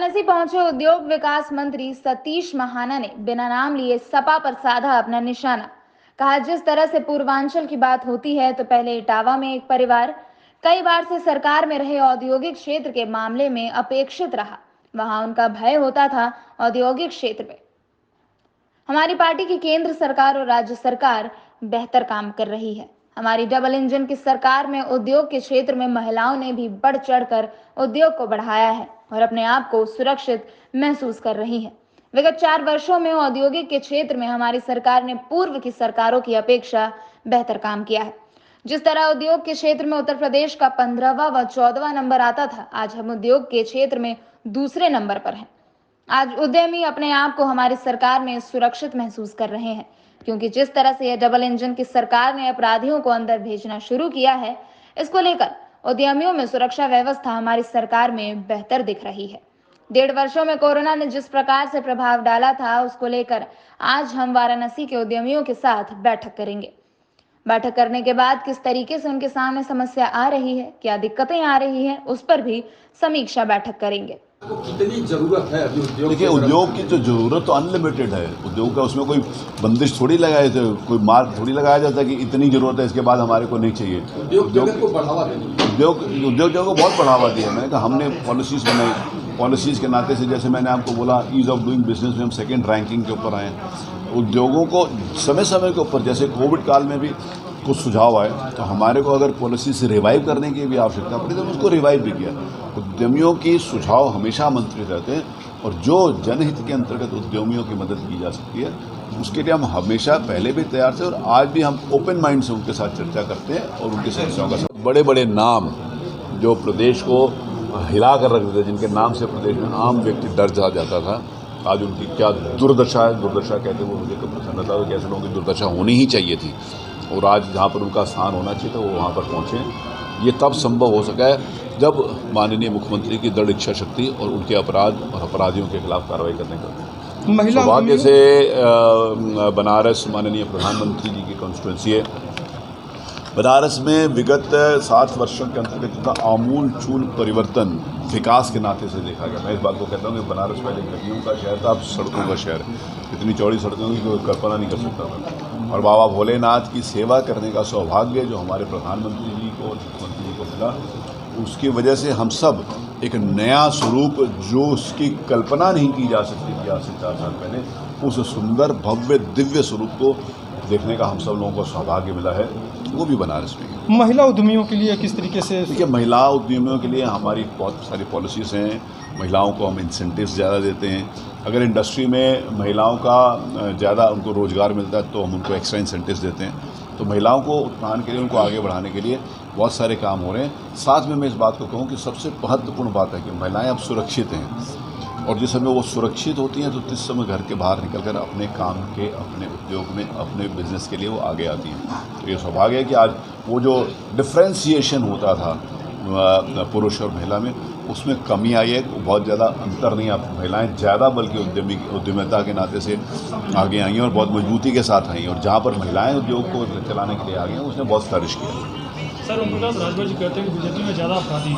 वाराणसी पहुंचे उद्योग विकास मंत्री सतीश महाना ने बिना नाम लिए सपा पर साधा अपना निशाना। कहा, जिस तरह से पूर्वांचल की बात होती है तो पहले इटावा में एक परिवार कई बार से सरकार में रहे औद्योगिक क्षेत्र के मामले में अपेक्षित रहा। वहां उनका भय होता था औद्योगिक क्षेत्र में। हमारी पार्टी की केंद्र सरकार और राज्य सरकार बेहतर काम कर रही है। हमारी डबल इंजन की सरकार में उद्योग के क्षेत्र में महिलाओं ने भी बढ़ चढ़कर उद्योग को बढ़ाया है और अपने आप को सुरक्षित महसूस कर रही है। विगत 4 वर्षों में औद्योगिक के क्षेत्र में हमारी सरकार ने पूर्व की सरकारों की अपेक्षा बेहतर काम किया है। जिस तरह उद्योग के क्षेत्र में उत्तर प्रदेश का 15वां व 14वां नंबर आता था, आज हम उद्योग के क्षेत्र में दूसरे नंबर पर हैं। आज उद्यमी अपने आप को हमारी सरकार में सुरक्षित महसूस कर रहे हैं, क्योंकि जिस तरह से यह डबल इंजन की सरकार ने अपराधियों को अंदर भेजना शुरू किया है, इसको लेकर उद्यमियों में सुरक्षा व्यवस्था हमारी सरकार में बेहतर दिख रही है। 1.5 वर्षों में कोरोना ने जिस प्रकार से प्रभाव डाला था, उसको लेकर आज हम वाराणसी के उद्यमियों के साथ बैठक करेंगे। बैठक करने के बाद किस तरीके से उनके सामने समस्या आ रही है, क्या दिक्कतें आ रही हैं, उस पर भी समीक्षा बैठक करेंगे। कितनी जरूरत है अभी उद्योग? देखिए, उद्योग की तो जरूरत तो अनलिमिटेड है। उद्योग का उसमें कोई बंदिश थोड़ी लगाए थे, कोई मार्ग थोड़ी लगाया जाता कि इतनी जरूरत है, इसके बाद हमारे को नहीं चाहिए। उद्योग को बढ़ावा देना, उद्योग को बहुत बढ़ावा दिया। मैंने कहा हमने पॉलिसीज़ बनाई, पॉलिसीज़ के नाते से जैसे मैंने आपको बोला ईज़ ऑफ डूइंग बिजनेस में हम 2nd रैंकिंग के ऊपर आए। उद्योगों को समय समय के ऊपर, जैसे कोविड काल में भी कुछ सुझाव आए तो हमारे को अगर पॉलिसी से रिवाइव करने की भी आवश्यकता पड़ी तो उसको रिवाइव भी किया। उद्यमियों की सुझाव हमेशा आमंत्रित रहते हैं और जो जनहित के अंतर्गत उद्यमियों की मदद की जा सकती है उसके लिए हम हमेशा पहले भी तैयार थे और आज भी हम ओपन माइंड से उनके साथ चर्चा करते हैं और उनकी समस्याओं का बड़े बड़े नाम जो प्रदेश को हिला कर रख देते, जिनके नाम से प्रदेश में आम व्यक्ति डर जा जाता था, आज उनकी क्या दुर्दशा है। दुर्दशा कहते हुए मुझे कब पसंद आता है कि ऐसे लोगों की दुर्दशा होनी ही चाहिए थी और आज जहाँ पर उनका स्थान होना चाहिए था वो वहाँ पर पहुँचे। ये तब संभव हो सका है जब माननीय मुख्यमंत्री की दृढ़ इच्छा शक्ति और उनके अपराध और अपराधियों के खिलाफ कार्रवाई करने का महिला सौभाग्य से बनारस माननीय प्रधानमंत्री जी की कॉन्स्टिट्यूंसी है। बनारस में विगत 7 वर्षों के अंतर्गत जितना आमूल चूल परिवर्तन विकास के नाते से देखा गया। मैं इस बात को कहता हूँ कि बनारस पहले नदियों का शहर था, अब सड़कों का शहर है। इतनी चौड़ी सड़कों की कोई कल्पना नहीं कर सकता था। और बाबा भोलेनाथ की सेवा करने का सौभाग्य जो हमारे प्रधानमंत्री जी को और मुख्यमंत्री जी को मिला, उसकी वजह से हम सब एक नया स्वरूप जो उसकी कल्पना नहीं की जा सकती थी आज से 4 साल पहले, उस सुंदर भव्य दिव्य स्वरूप को देखने का हम सब लोगों को सौभाग्य मिला है, वो भी बनारस में। महिला उद्यमियों के लिए किस तरीके से? देखिए, महिला उद्यमियों के लिए हमारी बहुत सारी पॉलिसीज़ हैं। महिलाओं को हम इंसेंटिव्स ज़्यादा देते हैं। अगर इंडस्ट्री में महिलाओं का ज़्यादा उनको रोज़गार मिलता है तो हम उनको एक्स्ट्रा इंसेंटिव्स देते हैं। तो महिलाओं को उत्थान के लिए, उनको आगे बढ़ाने के लिए बहुत सारे काम हो रहे हैं। साथ में मैं इस बात को कहूँ कि सबसे महत्वपूर्ण बात है कि महिलाएं अब सुरक्षित हैं और जिस समय वो सुरक्षित होती हैं तो जिस समय घर के बाहर निकलकर अपने काम के, अपने उद्योग में, अपने बिजनेस के लिए वो आगे आती हैं। तो ये सौभाग्य है कि आज वो जो डिफ्रेंसिएशन होता था पुरुष और महिला में, उसमें कमी आई है। बहुत ज़्यादा अंतर नहीं, आप महिलाएं ज़्यादा बल्कि उद्यमिता के नाते से आगे आई हैं और बहुत मजबूती के साथ आई हैं। और जहाँ पर महिलाएं उद्योग को चलाने के लिए आ गई हैं उसने बहुत फ्लरिश किया। सर, ओम प्रकाश राजभर जी कहते हैं कि बीजेपी में ज़्यादा अपराधी।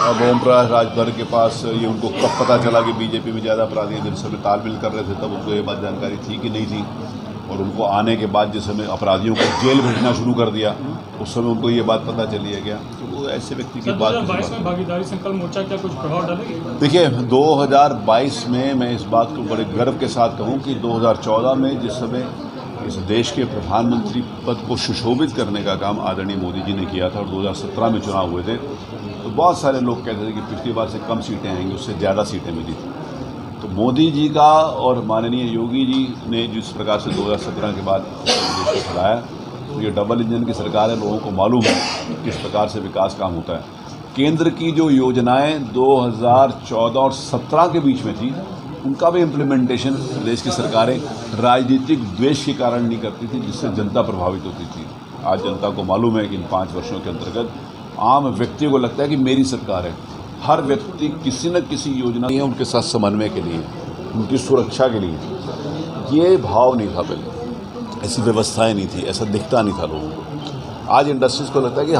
अब ओम प्रकाश राजभर के पास ये उनको कब पता चला कि बीजेपी में ज़्यादा अपराधी हैं? जब समय तालमेल कर रहे थे तब उनको ये बात जानकारी थी कि नहीं थी? और उनको आने के बाद जिस समय अपराधियों को जेल भेजना शुरू कर दिया उस समय उनको ये बात पता चली गया। तो वो ऐसे व्यक्ति की बात 2022 में भागीदारी संकल्प मोर्चा क्या कुछ प्रभाव डालेगी? देखिए, 2022 में मैं इस बात को बड़े गर्व के साथ कहूँ कि 2014 में जिस समय इस देश के प्रधानमंत्री पद को सुशोभित करने का काम आदरणीय मोदी जी ने किया था और 2017 में चुनाव हुए थे तो बहुत सारे लोग कहते थे कि पिछली बार से कम सीटें आएंगी, उससे ज़्यादा सीटें मिली थी। तो मोदी जी का और माननीय योगी जी ने जिस प्रकार से 2017 के बाद देश को चलाया, तो ये डबल इंजन की सरकार है। लोगों को मालूम है किस प्रकार से विकास काम होता है। केंद्र की जो योजनाएं 2014 और 17 के बीच में थी उनका भी इम्प्लीमेंटेशन प्रदेश की सरकारें राजनीतिक द्वेष के कारण नहीं करती थी, जिससे जनता प्रभावित होती थी। आज जनता को मालूम है कि इन 5 वर्षों के अंतर्गत आम व्यक्ति को लगता है कि मेरी सरकार है। हर व्यक्ति किसी न किसी योजना है उनके साथ समन्वय के लिए, उनकी सुरक्षा के लिए। ये भाव नहीं था पहले, ऐसी व्यवस्थाएं नहीं थी, ऐसा दिखता नहीं था लोगों को। आज इंडस्ट्रीज़ को लगता है कि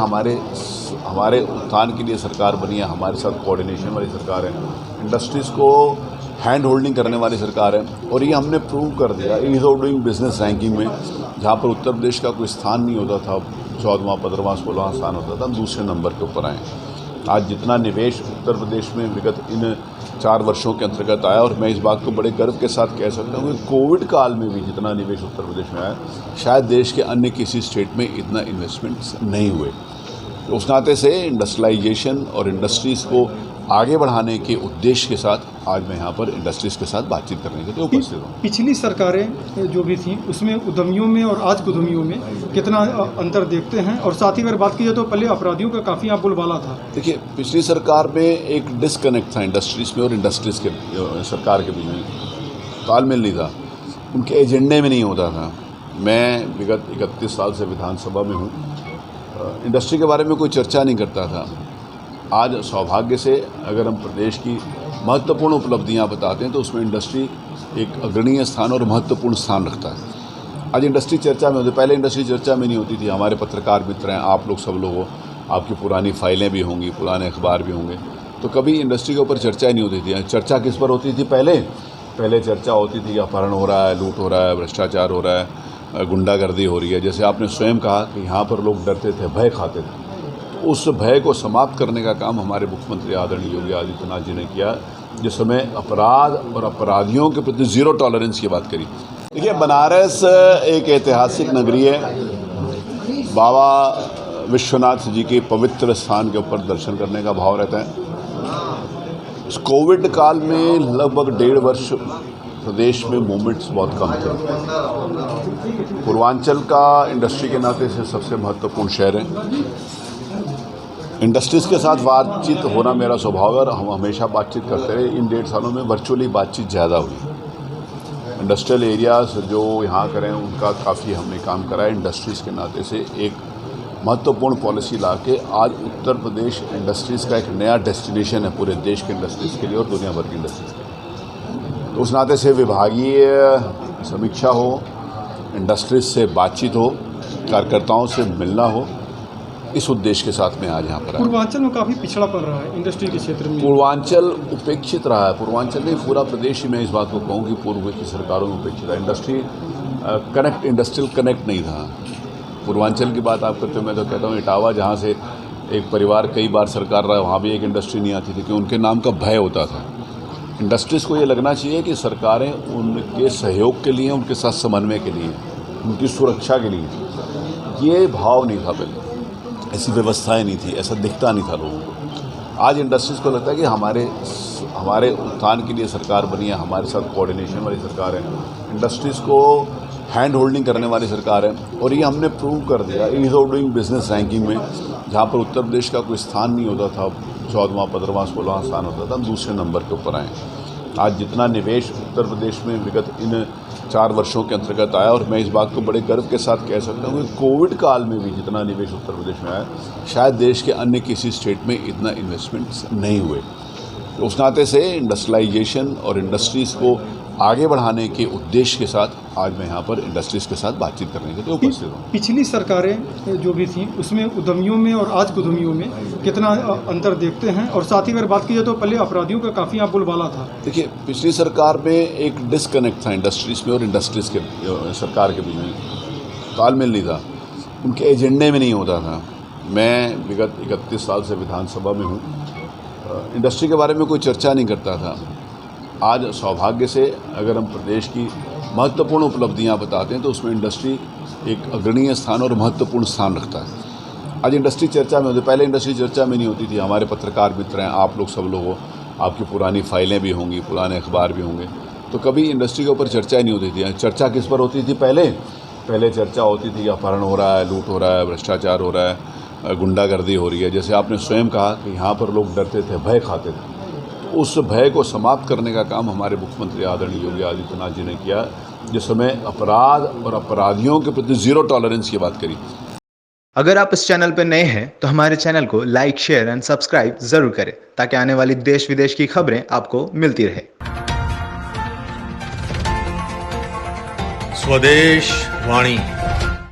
हमारे उत्थान के लिए सरकार बनी है, हमारे साथ कोऑर्डिनेशन वाली सरकार है, इंडस्ट्रीज़ को हैंड होल्डिंग करने वाली सरकार है। और ये हमने प्रूव कर दिया ease of doing business ranking में, जहाँ पर उत्तर प्रदेश का कोई स्थान नहीं होता था, 14वां 15वां 16वां स्थान होता था, हम दूसरे नंबर के ऊपर आए। आज जितना निवेश उत्तर प्रदेश में विगत इन 4 वर्षों के अंतर्गत आया, और मैं इस बात को बड़े गर्व के साथ कह सकता हूँ कि कोविड काल में भी जितना निवेश उत्तर प्रदेश में आया, शायद देश के अन्य किसी स्टेट में इतना इन्वेस्टमेंट्स नहीं हुए। तो उस नाते से इंडस्ट्रियलाइजेशन और इंडस्ट्रीज़ को आगे बढ़ाने के उद्देश्य के साथ आज मैं यहाँ पर इंडस्ट्रीज़ के साथ बातचीत करने के लिए उपस्थित हूँ। पिछली सरकारें जो भी थी उसमें उद्यमियों में और आज के उद्यमियों में कितना अंतर देखते हैं, और साथ ही अगर बात की जाए तो पहले अपराधियों का काफ़ी यहाँ बोलबाला था। देखिए, पिछली सरकार में एक डिसकनेक्ट था इंडस्ट्रीज़ में और इंडस्ट्रीज़ के सरकार के बीच में तालमेल नहीं था, उनके एजेंडे में नहीं होता था। मैं विगत 31 साल से विधानसभा में हूँ, इंडस्ट्री के बारे में कोई चर्चा नहीं करता था। आज सौभाग्य से अगर हम प्रदेश की महत्वपूर्ण उपलब्धियां बताते हैं तो उसमें इंडस्ट्री एक अग्रणीय स्थान और महत्वपूर्ण स्थान रखता है। आज इंडस्ट्री चर्चा में होती, पहले इंडस्ट्री चर्चा में नहीं होती थी। हमारे पत्रकार मित्र हैं, आप लोग सब लोग हो, आपकी पुरानी फाइलें भी होंगी, पुराने अखबार भी होंगे, तो कभी इंडस्ट्री के ऊपर चर्चा ही नहीं होती थी। चर्चा किस पर होती थी? पहले चर्चा होती थी अपहरण हो रहा है, लूट हो रहा है, भ्रष्टाचार हो रहा है, गुंडागर्दी हो रही है। जैसे आपने स्वयं कहा कि यहाँ पर लोग डरते थे, भय खाते थे, उस भय को समाप्त करने का काम हमारे मुख्यमंत्री आदरणीय योगी आदित्यनाथ जी ने किया, जिस समय अपराध और अपराधियों के प्रति ज़ीरो टॉलरेंस की बात करी। देखिए, बनारस एक ऐतिहासिक नगरी है। बाबा विश्वनाथ जी के पवित्र स्थान के ऊपर दर्शन करने का भाव रहता है। इस कोविड काल में लगभग 1.5 वर्ष प्रदेश में मूवमेंट्स बहुत कम थे। पूर्वांचल का इंडस्ट्री के नाते से सबसे महत्वपूर्ण शहर है। इंडस्ट्रीज़ के साथ बातचीत होना मेरा स्वभाव है और हम हमेशा बातचीत करते रहे। इन 1.5 सालों में वर्चुअली बातचीत ज़्यादा हुई। इंडस्ट्रियल एरियाज़ जो यहाँ करें उनका काफ़ी हमने काम करा है। इंडस्ट्रीज़ के नाते से एक महत्वपूर्ण पॉलिसी ला के आज उत्तर प्रदेश इंडस्ट्रीज़ का एक नया डेस्टिनेशन है पूरे देश के इंडस्ट्रीज़ के लिए और दुनिया भर की इंडस्ट्रीज़ के लिए। तो उस नाते से विभागीय समीक्षा हो, इंडस्ट्रीज़ से बातचीत हो, कार्यकर्ताओं से मिलना हो, इस उद्देश्य के साथ में आज यहाँ पर आया। पूर्वांचल में काफ़ी पिछड़ा पड़ रहा है इंडस्ट्री के क्षेत्र में। पूर्वांचल उपेक्षित रहा है। पूर्वांचल नहीं, पूरा प्रदेश ही मैं इस बात को कहूँ कि पूर्व की सरकारों में उपेक्षित है। इंडस्ट्रियल कनेक्ट नहीं था। पूर्वांचल की बात आप करते हो, मैं तो कहता हूँ इटावा, जहाँ से एक परिवार कई बार सरकार रहा, वहाँ भी एक इंडस्ट्री नहीं आती थी कि उनके नाम का भय होता था। इंडस्ट्रीज़ को ये लगना चाहिए कि सरकारें उनके सहयोग के लिए, उनके साथ समन्वय के लिए, उनकी सुरक्षा के लिए। ये भाव नहीं था पहले, ऐसी व्यवस्थाएं नहीं थी, ऐसा दिखता नहीं था लोगों को। आज इंडस्ट्रीज़ को लगता है कि हमारे उत्थान के लिए सरकार बनी है, हमारे साथ कोऑर्डिनेशन वाली सरकार है, इंडस्ट्रीज़ को हैंड होल्डिंग करने वाली सरकार है। और ये हमने प्रूव कर दिया ease of doing business ranking में, जहाँ पर उत्तर प्रदेश का कोई स्थान नहीं होता था, 14वां 15वां 16वां स्थान होता था, हम दूसरे नंबर के ऊपर आए। आज जितना निवेश उत्तर प्रदेश में विगत इन 4 वर्षों के अंतर्गत आया, और मैं इस बात को बड़े गर्व के साथ कह सकता हूँ कि कोविड काल में भी जितना निवेश उत्तर प्रदेश में आया, शायद देश के अन्य किसी स्टेट में इतना इन्वेस्टमेंट्स नहीं हुए। तो उस नाते से इंडस्ट्रियलाइजेशन और इंडस्ट्रीज़ को आगे बढ़ाने के उद्देश्य के साथ आज मैं यहाँ पर इंडस्ट्रीज़ के साथ बातचीत करने के लिए उपस्थित हूँ। पिछली सरकारें जो भी थी उसमें उद्यमियों में और आज के उद्यमियों में कितना अंतर देखते हैं, और साथ ही अगर बात की जाए तो पहले अपराधियों का काफ़ी यहाँ बोलबाला था। देखिए, पिछली सरकार में एक डिसकनेक्ट था इंडस्ट्रीज़ में और इंडस्ट्रीज़ के सरकार के बीच में तालमेल नहीं था, उनके एजेंडे में नहीं होता था। मैं विगत 31 साल से विधानसभा में हूँ, इंडस्ट्री के बारे में कोई चर्चा नहीं करता था। आज सौभाग्य से अगर हम प्रदेश की महत्वपूर्ण उपलब्धियां बताते हैं तो उसमें इंडस्ट्री एक अग्रणीय स्थान और महत्वपूर्ण स्थान रखता है। आज इंडस्ट्री चर्चा में होती, पहले इंडस्ट्री चर्चा में नहीं होती थी। हमारे पत्रकार मित्र हैं, आप लोग सब लोग हो, आपकी पुरानी फाइलें भी होंगी, पुराने अखबार भी होंगे, तो कभी इंडस्ट्री के ऊपर चर्चा ही नहीं होती थी। चर्चा किस पर होती थी? पहले चर्चा होती थी अपहरण हो रहा है, लूट हो रहा है, भ्रष्टाचार हो रहा है, गुंडागर्दी हो रही है। जैसे आपने स्वयं कहा कि यहाँ पर लोग डरते थे, भय खाते थे, उस भय को समाप्त करने का काम हमारे मुख्यमंत्री आदरणीय योगी आदित्यनाथ जी ने किया, जिस समय अपराध और अपराधियों के प्रति ज़ीरो टॉलरेंस की बात करी। अगर आप इस चैनल पर नए हैं तो हमारे चैनल को लाइक, शेयर एंड सब्सक्राइब जरूर करें ताकि आने वाली देश विदेश की खबरें आपको मिलती रहे। स्वदेश वाणी।